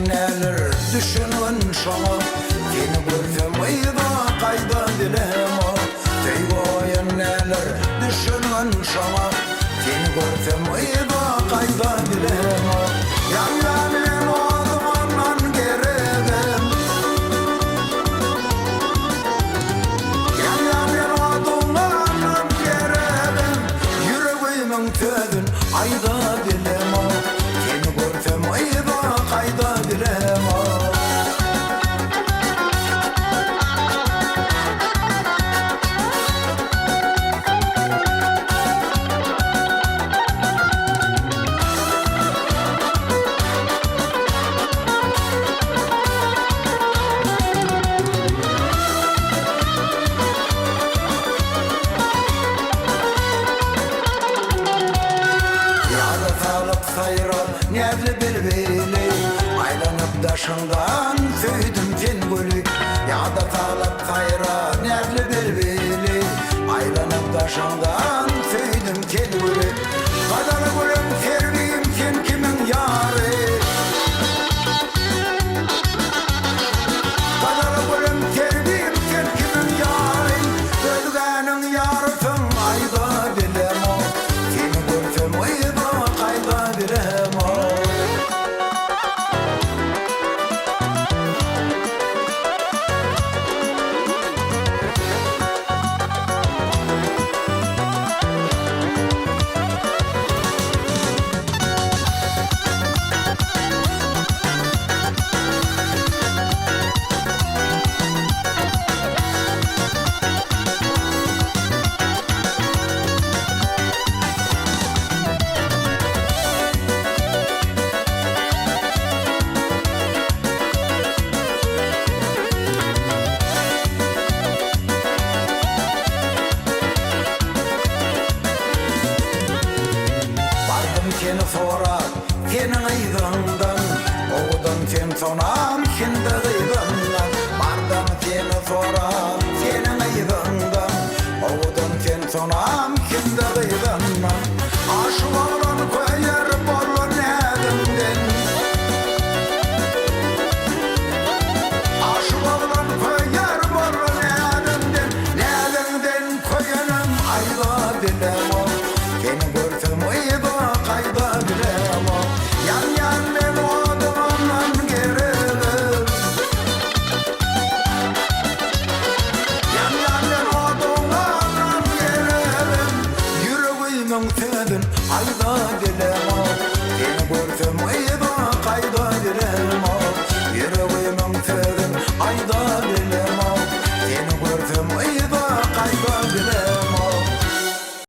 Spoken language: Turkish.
neler düşünün şama Seni görsem ayda kayda dilem o Teygoyun neler düşünün şama Seni görsem ayda kayda dilem o Yanlarım o zamandan geredim Yanlarım o zamandan geredim Yüreğimin tüdün ayda dilem o Seni görsem ayda kayda dilem o sayrar nerli bilbili Aylanıp daşından süydüm cingülü Yağda talap sayrar nerli bilbili Aylanıp daşından süydüm cingülü Kadar gülüm sevdiğim kim kimin yarı Kadar gülüm sevdiğim kim kimin yarı Gözgenin yarısın ayda dilem o Seni görsem ayda kayda dilem o Seni sorar, senin aydından Oğudun sen sonam, şimdi aydından Bardım seni sorar, senin aydından Oğudun sen sonam, şimdi aydından Aşık oğlan koyar bolu nedimden Aşık oğlan koyar bolu nedimden Nedimden koyanım ayda dilem o Seni görsem ayda kayda dilem o Yan yan ben o dumandan gerilim Yan yan ben o dumandan gerilim Yüreğimin tüdün ayda dilem o Seni görsem ayda